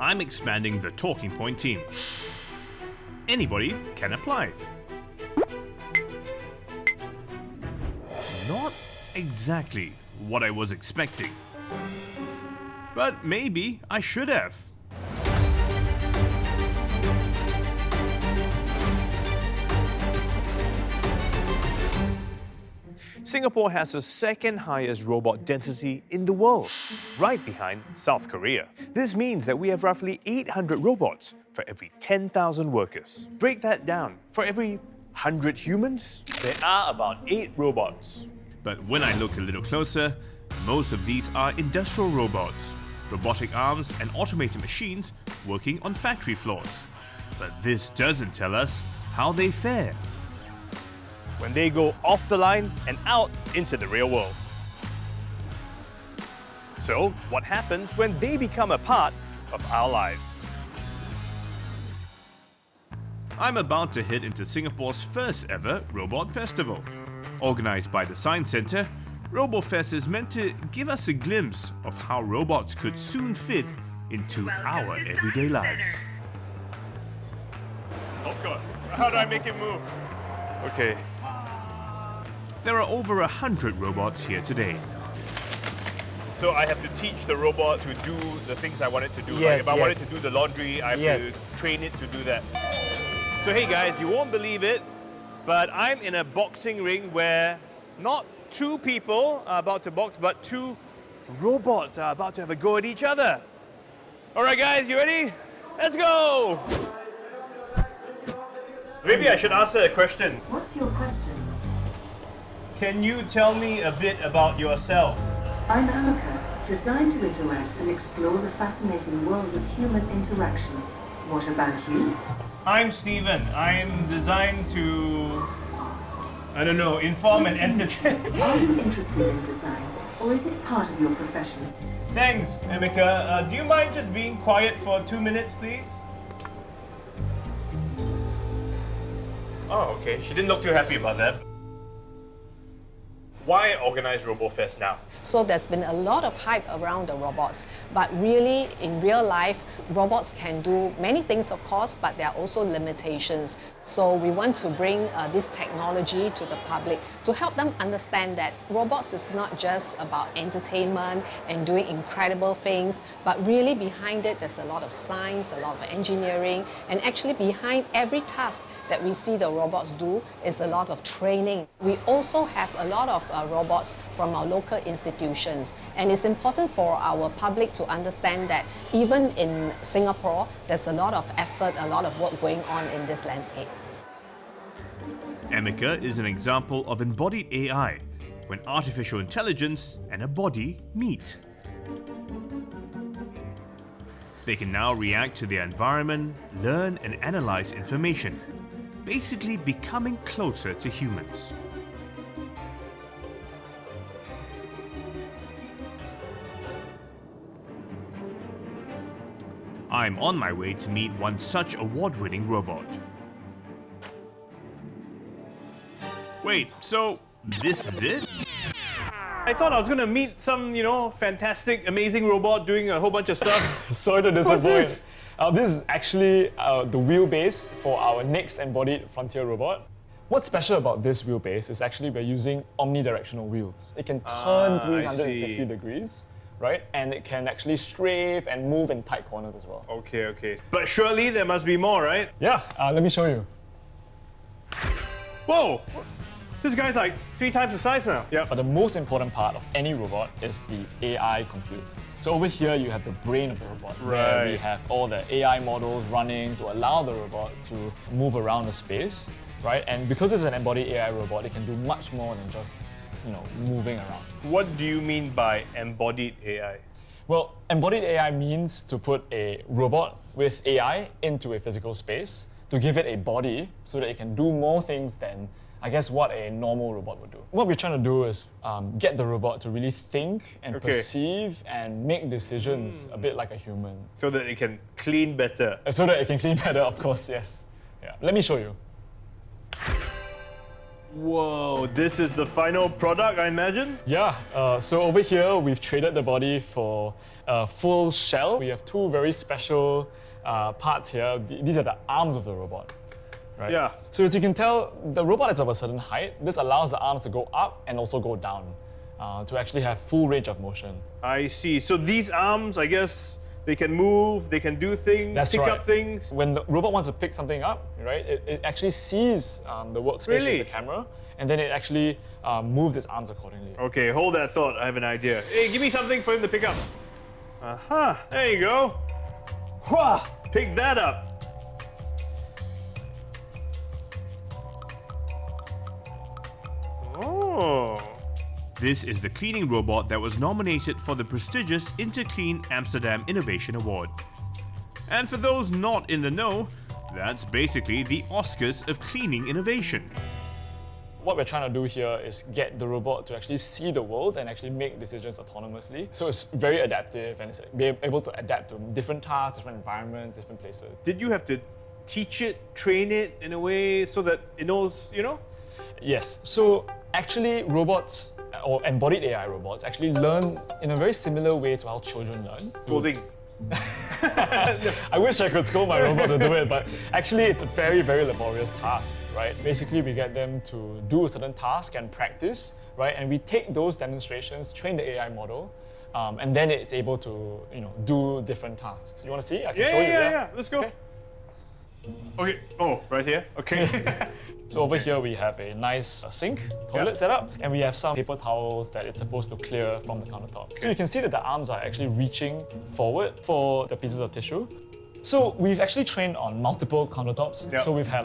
I'm expanding the Talking Point team. Anybody can apply. Not exactly what I was expecting. But maybe I should have. Singapore has the second highest robot density in the world, right behind South Korea. This means that we have roughly 800 robots for every 10,000 workers. Break that down. For every 100 humans, there are about 8 robots. But when I look a little closer, most of these are industrial robots, robotic arms and automated machines working on factory floors. But this doesn't tell us how they fare when they go off the line and out into the real world. So, what happens when they become a part of our lives? I'm about to head into Singapore's first ever Robot Festival. Organised by the Science Centre, RoboFest is meant to give us a glimpse of how robots could soon fit into our everyday lives. Oh God, how do I make it move? Okay. There are over 100 robots here today. So I have to teach the robot to do the things I want it to do. Yes, Like if I yes. want it to do the laundry, I have Yes. to train it to do that. So hey guys, you won't believe it, but I'm in a boxing ring where not 2 people are about to box, but 2 robots are about to have a go at each other. All right guys, you ready? Let's go! Maybe I should ask her a question. What's your question? Can you tell me a bit about yourself? I'm Amica, designed to interact and explore the fascinating world of human interaction. What about you? I'm Steven. I'm designed to, I don't know, inform and entertain. Are you interested in design, or is it part of your profession? Thanks, Amica. Do you mind just being quiet for 2 minutes, please? Oh, okay. She didn't look too happy about that. Why organize RoboFest now? So there's been a lot of hype around the robots, but really, in real life, robots can do many things, of course, but there are also limitations. So we want to bring this technology to the public to help them understand that robots is not just about entertainment and doing incredible things, but really behind it, there's a lot of science, a lot of engineering, and actually behind every task that we see the robots do is a lot of training. We also have a lot of robots from our local institutions, and it's important for our public to understand that even in Singapore, there's a lot of effort, a lot of work going on in this landscape. Amica is an example of embodied AI, when artificial intelligence and a body meet. They can now react to their environment, learn and analyze information, basically becoming closer to humans. I'm on my way to meet one such award-winning robot. Wait, so this is it? I thought I was gonna meet some, fantastic, amazing robot doing a whole bunch of stuff. Sorry to disappoint. this? This is actually the wheelbase for our next embodied frontier robot. What's special about this wheelbase is actually we're using omnidirectional wheels. It can turn I 360 see. degrees, right? And it can actually strafe and move in tight corners as well. Okay. But surely there must be more, right? Yeah, let me show you. Whoa! This guy's like 3 times the size now. Yeah. But the most important part of any robot is the AI compute. So over here you have the brain of the robot, where we Right. have all the AI models running to allow the robot to move around the space, right? And because it's an embodied AI robot, it can do much more than just, moving around. What do you mean by embodied AI? Well, embodied AI means to put a robot with AI into a physical space to give it a body so that it can do more things than, I guess, what a normal robot would do. What we're trying to do is get the robot to really think and Okay. perceive and make decisions a bit like a human. So that it can clean better. So that it can clean better, of course, yes. Yeah. Let me show you. Whoa, this is the final product, I imagine? Yeah, so over here we've traded the body for a full shell. We have two very special parts here. These are the arms of the robot. Right? Yeah. So as you can tell, the robot is of a certain height. This allows the arms to go up and also go down to actually have full range of motion. I see. So these arms, I guess, they can move, they can do things, pick up things. When the robot wants to pick something up, right, it actually sees the workspace with the camera, and then it actually moves its arms accordingly. Okay, hold that thought. I have an idea. Hey, give me something for him to pick up. Aha, there you go. Wah, pick that up. Oh. This is the cleaning robot that was nominated for the prestigious Interclean Amsterdam Innovation Award. And for those not in the know, that's basically the Oscars of cleaning innovation. What we're trying to do here is get the robot to actually see the world and actually make decisions autonomously. So it's very adaptive and it's be able to adapt to different tasks, different environments, different places. Did you have to teach it, train it in a way so that it knows, you know? Yes, so actually robots or embodied AI robots actually learn in a very similar way to how children learn. Scolding. I wish I could scold my robot to do it, but actually it's a very, very laborious task, right? Basically, we get them to do a certain task and practice, right? And we take those demonstrations, train the AI model, and then it's able to, do different tasks. You want to see? I can show you. Yeah. Let's go. Okay. Oh, right here. Okay. So over here we have a nice sink, toilet setup, and we have some paper towels that it's supposed to clear from the countertop. So you can see that the arms are actually reaching forward for the pieces of tissue. So we've actually trained on multiple countertops. Yep. So we've had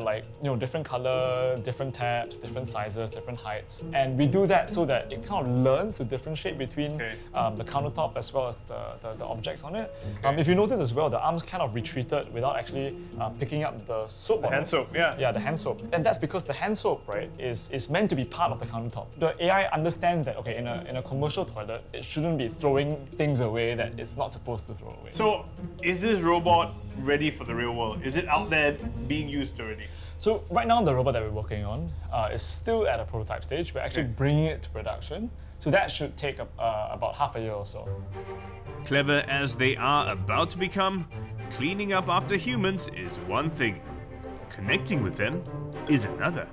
different color, different tabs, different sizes, different heights. And we do that so that it kind of learns to differentiate between the countertop as well as the objects on it. If you notice as well, the arms kind of retreated without actually picking up the soap bottle. Hand soap, yeah. Yeah, the hand soap. And that's because the hand soap, right, is meant to be part of the countertop. The AI understands that, okay, in a commercial toilet, it shouldn't be throwing things away that it's not supposed to throw away. So, is this robot ready for the real world? Is it out there being used already? So right now, the robot that we're working on is still at a prototype stage. We're actually bringing it to production. So that should take about half a year or so. Clever as they are about to become, cleaning up after humans is one thing. Connecting with them is another.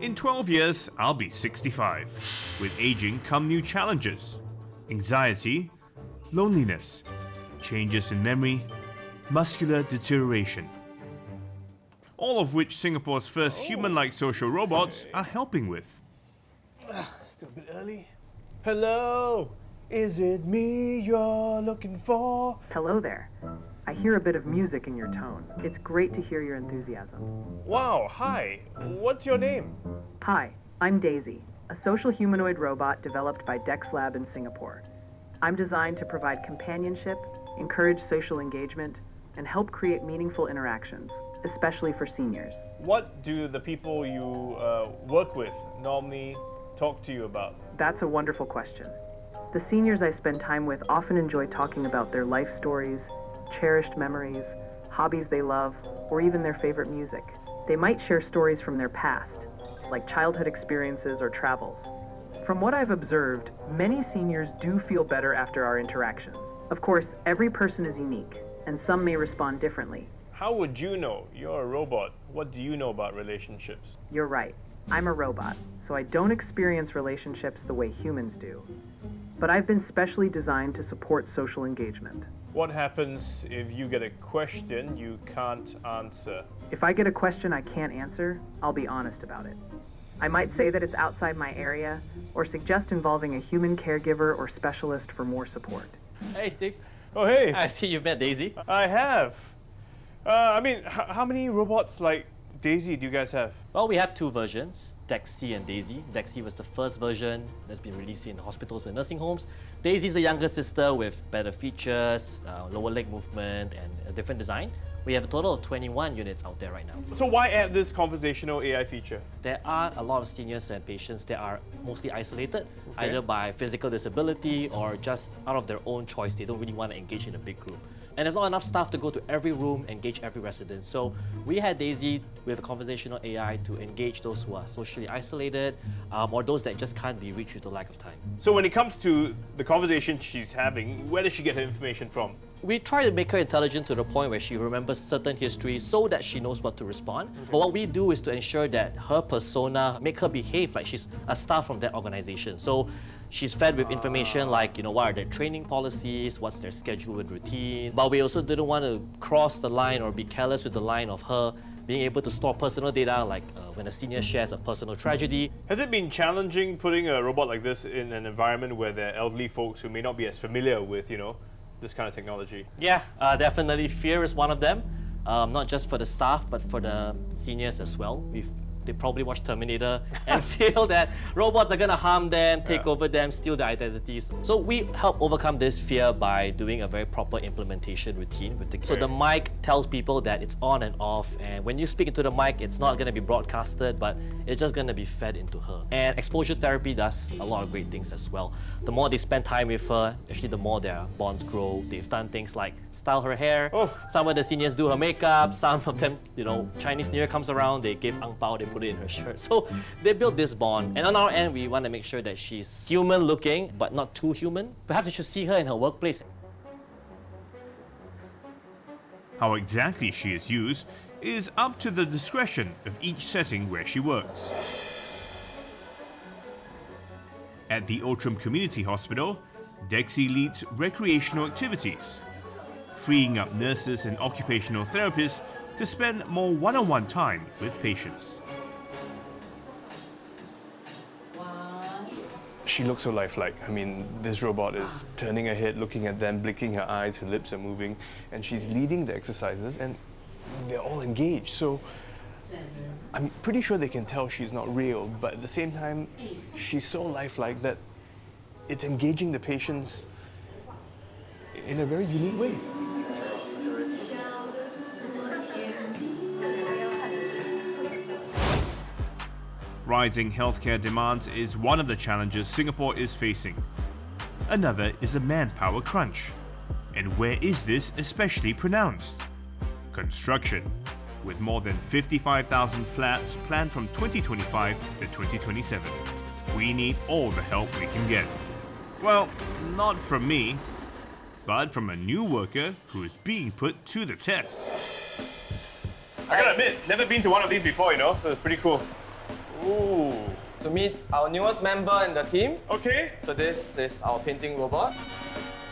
In 12 years, I'll be 65. With aging come new challenges. Anxiety, loneliness, changes in memory, muscular deterioration. All of which Singapore's first human-like social robots are helping with. Still a bit early. Hello, is it me you're looking for? Hello there. I hear a bit of music in your tone. It's great to hear your enthusiasm. Wow, hi. What's your name? Hi, I'm Daisy, a social humanoid robot developed by Dex Lab in Singapore. I'm designed to provide companionship, encourage social engagement, and help create meaningful interactions, especially for seniors. What do the people you work with normally talk to you about? That's a wonderful question. The seniors I spend time with often enjoy talking about their life stories, cherished memories, hobbies they love, or even their favorite music. They might share stories from their past, like childhood experiences or travels. From what I've observed, many seniors do feel better after our interactions. Of course, every person is unique, and some may respond differently. How would you know? You're a robot. What do you know about relationships? You're right. I'm a robot, so I don't experience relationships the way humans do. But I've been specially designed to support social engagement. What happens if you get a question you can't answer? If I get a question I can't answer, I'll be honest about it. I might say that it's outside my area, or suggest involving a human caregiver or specialist for more support. Hey, Steve. Oh, hey. I see you've met Daisy. I have. How many robots like Daisy do you guys have? Well, we have two versions, Dexy and Daisy. Dexy was the first version that's been released in hospitals and nursing homes. Daisy is the younger sister with better features, lower leg movement, and a different design. We have a total of 21 units out there right now. So why add this conversational AI feature? There are a lot of seniors and patients that are mostly isolated, either by physical disability or just out of their own choice. They don't really want to engage in a big group. And there's not enough staff to go to every room, engage every resident. So we had Daisy with a conversational AI to engage those who are socially isolated or those that just can't be reached with the lack of time. So when it comes to the conversation she's having, where does she get her information from? We try to make her intelligent to the point where she remembers certain history so that she knows what to respond. But what we do is to ensure that her persona, make her behave like she's a staff from that organization. So she's fed with information like, what are their training policies, what's their schedule and routine. But we also didn't want to cross the line or be careless with the line of her being able to store personal data, like when a senior shares a personal tragedy. Has it been challenging putting a robot like this in an environment where there are elderly folks who may not be as familiar with, this kind of technology? Yeah, definitely. Fear is one of them, not just for the staff, but for the seniors as well. They probably watch Terminator and feel that robots are gonna harm them, take over them, steal their identities. So we help overcome this fear by doing a very proper implementation routine with the. So the mic tells people that it's on and off, and when you speak into the mic, it's not gonna be broadcasted, but it's just gonna be fed into her. And exposure therapy does a lot of great things as well. The more they spend time with her, actually the more their bonds grow. They've done things like style her hair. Some of the seniors do her makeup. Some of them, Chinese New Year comes around, they give ang pao, they put it in her shirt. So they build this bond. And on our end, we want to make sure that she's human looking, but not too human. Perhaps you should see her in her workplace. How exactly she is used is up to the discretion of each setting where she works. At the Outram Community Hospital, Dexy leads recreational activities, freeing up nurses and occupational therapists to spend more one-on-one time with patients. She looks so lifelike. I mean, this robot is turning her head, looking at them, blinking her eyes, her lips are moving, and she's leading the exercises, and they're all engaged. So I'm pretty sure they can tell she's not real, but at the same time, she's so lifelike that it's engaging the patients in a very unique way. Rising healthcare demands is one of the challenges Singapore is facing. Another is a manpower crunch. And where is this especially pronounced? Construction, with more than 55,000 flats planned from 2025 to 2027. We need all the help we can get. Well, not from me, but from a new worker who is being put to the test. I gotta admit, never been to one of these before, so it's pretty cool. Ooh. To meet our newest member in the team. Okay. So this is our painting robot.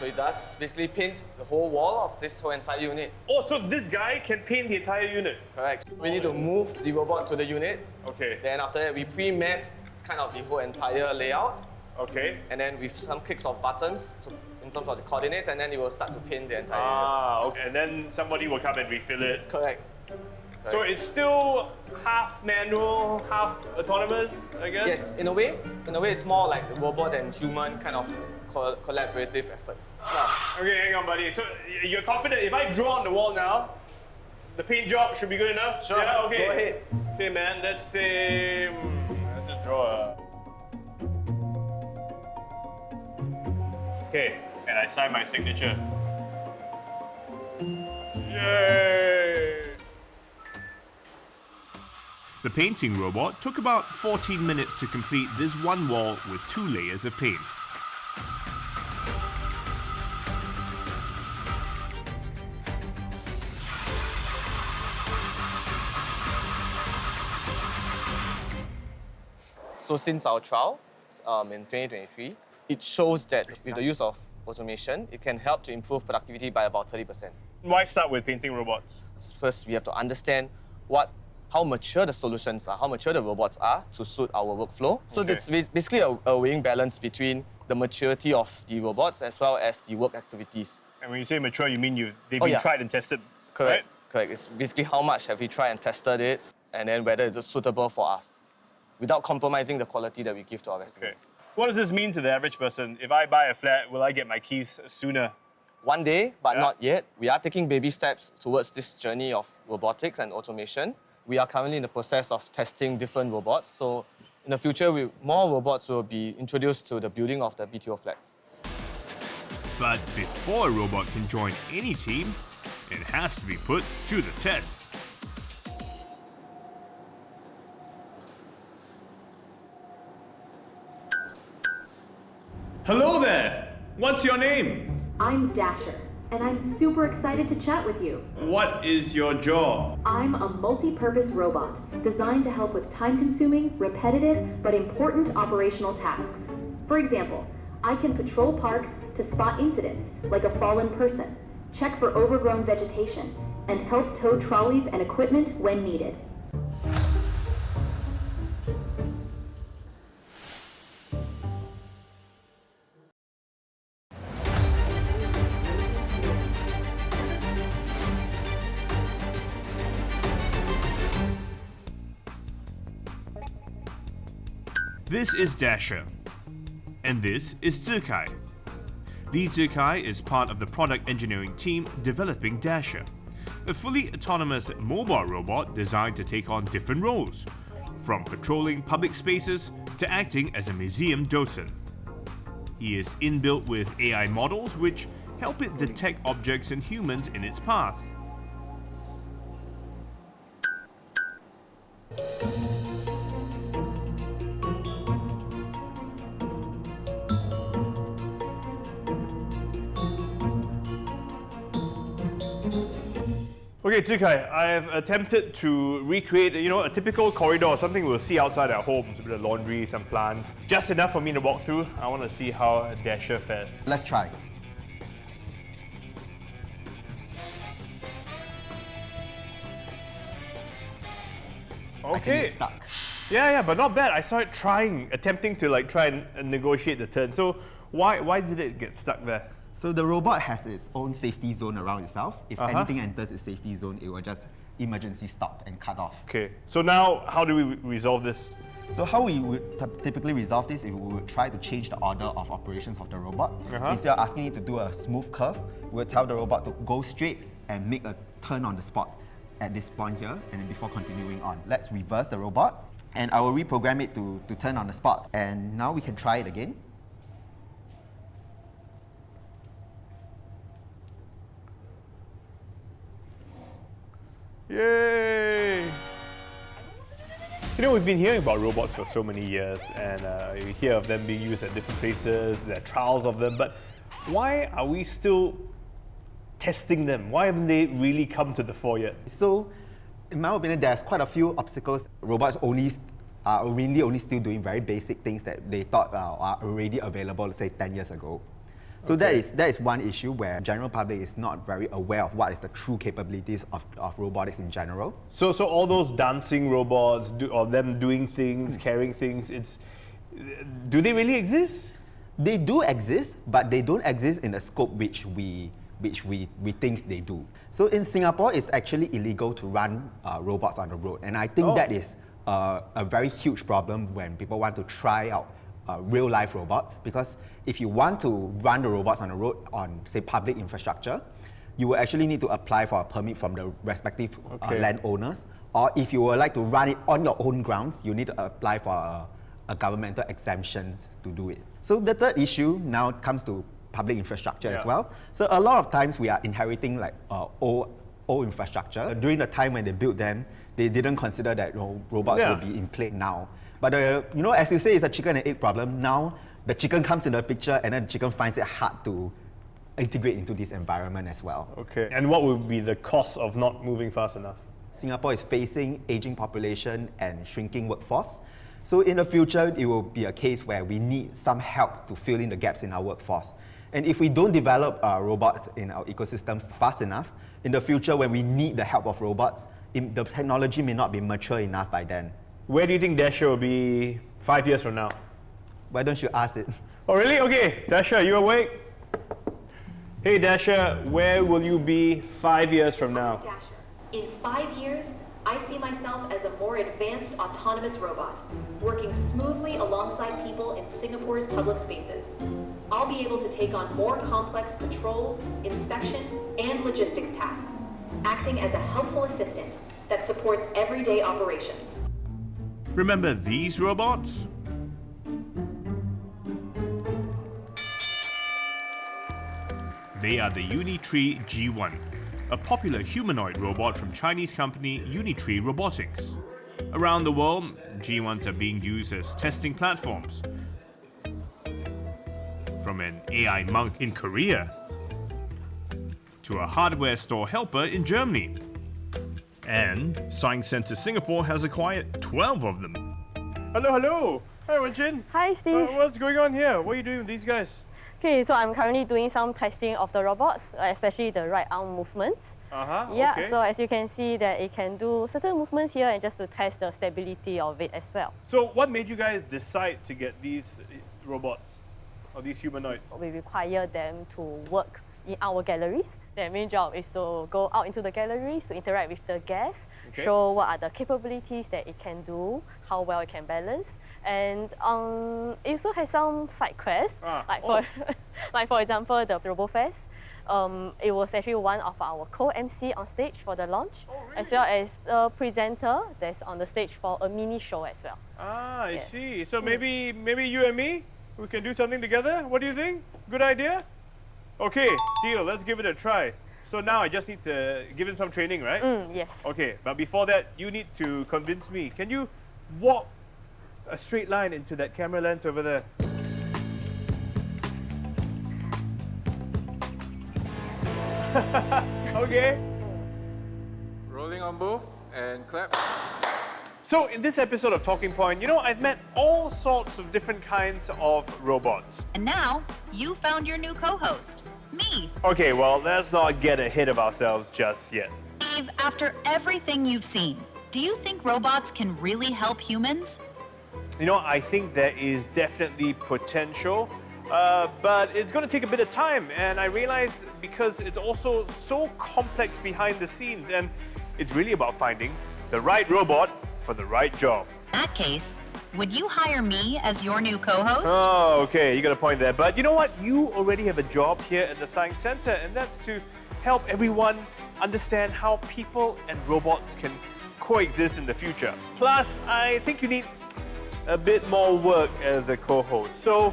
So it does basically paint the whole wall of this whole entire unit. Oh, so this guy can paint the entire unit? Correct. We need to move the robot to the unit. Okay. Then after that, we pre-map kind of the whole entire layout. Okay. And then with some clicks of buttons in terms of the coordinates, and then it will start to paint the entire unit. Okay. And then somebody will come and refill it. Correct. So it's still half manual, half autonomous, I guess? Yes, in a way it's more like the robot and human kind of collaborative efforts. Okay, hang on, buddy. So you're confident if I draw on the wall now, the paint job should be good enough? Sure, yeah, okay. go ahead. Okay, man, let's say... let's just draw a... Okay, and I sign my signature. Yay! The painting robot took about 14 minutes to complete this one wall with 2 layers of paint. So since our trial in 2023, it shows that with the use of automation, it can help to improve productivity by about 30%. Why start with painting robots? First, we have to understand how mature the solutions are, how mature the robots are to suit our workflow. So it's basically a weighing balance between the maturity of the robots as well as the work activities. And when you say mature, you mean they've been tried and tested, Correct. right? Correct. It's basically how much have we tried and tested it, and then whether it's suitable for us, without compromising the quality that we give to our residents. What does this mean to the average person? If I buy a flat, will I get my keys sooner? one day, but not yet. We are taking baby steps towards this journey of robotics and automation. We are currently in the process of testing different robots. So in the future, more robots will be introduced to the building of the BTO flats. But before a robot can join any team, it has to be put to the test. Hello there! What's your name? I'm Dasher, and I'm super excited to chat with you. What is your job? I'm a multi-purpose robot designed to help with time-consuming, repetitive, but important operational tasks. For example, I can patrol parks to spot incidents, like a fallen person, check for overgrown vegetation, and help tow trolleys and equipment when needed. This is Dasher, and this is Zikai. The Zikai is part of the product engineering team developing Dasher, a fully autonomous mobile robot designed to take on different roles, from patrolling public spaces to acting as a museum docent. He is inbuilt with AI models which help it detect objects and humans in its path. Okay, Zikai, I have attempted to recreate, a typical corridor, something we'll see outside our homes, a bit of laundry, some plants. Just enough for me to walk through. I want to see how Dasher fares. Let's try. Okay. It's stuck. Yeah, but not bad. I saw it attempting to try and negotiate the turn. So why did it get stuck there? So the robot has its own safety zone around itself. If anything enters its safety zone, it will just emergency stop and cut off. Okay, so now how do we resolve this? So how we would typically resolve this is we would try to change the order of operations of the robot. Instead of asking it to do a smooth curve, we would tell the robot to go straight and make a turn on the spot at this point here, and then before continuing on. Let's reverse the robot, and I will reprogram it to turn on the spot. And now we can try it again. Yay! We've been hearing about robots for so many years, and you hear of them being used at different places, there are trials of them, but why are we still testing them? Why haven't they really come to the fore yet? So, in my opinion, there's quite a few obstacles. Robots are only still doing very basic things that they thought are already available, say, 10 years ago. So that is one issue where general public is not very aware of what is the true capabilities of robotics in general. So all those dancing robots, or them doing things, carrying things, do they really exist? They do exist, but they don't exist in the scope which we think they do. So in Singapore, it's actually illegal to run robots on the road, and I think that is a very huge problem when people want to try out real-life robots, because if you want to run the robots on the road on, say, public infrastructure, you will actually need to apply for a permit from the respective landowners, or if you would like to run it on your own grounds, you need to apply for a governmental exemption to do it. So the third issue now comes to public infrastructure as well. So a lot of times we are inheriting old infrastructure. During the time when they built them, they didn't consider that robots will be in play now. But as you say, it's a chicken and egg problem. Now the chicken comes in the picture, and then the chicken finds it hard to integrate into this environment as well. Okay. And what would be the cost of not moving fast enough? Singapore is facing aging population and shrinking workforce. So in the future, it will be a case where we need some help to fill in the gaps in our workforce. And if we don't develop robots in our ecosystem fast enough, in the future when we need the help of robots, the technology may not be mature enough by then. Where do you think Dasher will be 5 years from now? Why don't you ask it? Oh really? Okay, Dasher, you awake? Hey Dasher, where will you be 5 years from now? Dasher, in 5 years, I I see myself as a more advanced autonomous robot, working smoothly alongside people in Singapore's public spaces. I'll be able to take on more complex patrol, inspection, and logistics tasks, acting as a helpful assistant that supports everyday operations. Remember these robots? They are the Unitree G1, a popular humanoid robot from Chinese company Unitree Robotics. Around the world, G1s are being used as testing platforms. From an AI monk in Korea to a hardware store helper in Germany. And Science Centre Singapore has acquired 12 of them. Hello. Hi, Wenjin. Hi, Steve. What's going on here? What are you doing with these guys? Okay, so I'm currently doing some testing of the robots, especially the right arm movements. Yeah, okay. so as you can see that it can do certain movements here and just to test the stability of it as well. So what made you guys decide to get these robots or these humanoids? We require them to work in our galleries. Their main job is to go out into the galleries to interact with the guests, show what are the capabilities that it can do, how well it can balance. And it also has some side quests, like for example the RoboFest. It was actually one of our co-MC on stage for the launch, as well as the presenter that's on the stage for a mini show as well. I see. So maybe you and me, we can do something together. What do you think? Good idea? Okay, deal. Let's give it a try. So now I just need to give him some training, right? Yes. Okay, but before that, you need to convince me. Can you walk a straight line into that camera lens over there? Okay. Rolling on both and clap. So in this episode of Talking Point, I've met all sorts of different kinds of robots. And now, you found your new co-host, me. Okay, well, let's not get ahead of ourselves just yet. Steve, after everything you've seen, do you think robots can really help humans? I think there is definitely potential, but it's going to take a bit of time. And I realize because it's also so complex behind the scenes, and it's really about finding the right robot for the right job. In that case, would you hire me as your new co-host? Oh, okay, you got a point there. But you know what? You already have a job here at the Science Centre, and that's to help everyone understand how people and robots can coexist in the future. Plus, I think you need a bit more work as a co-host, so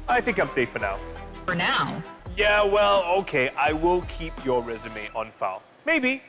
I think I'm safe for now. For now? Yeah, well, okay, I will keep your resume on file. Maybe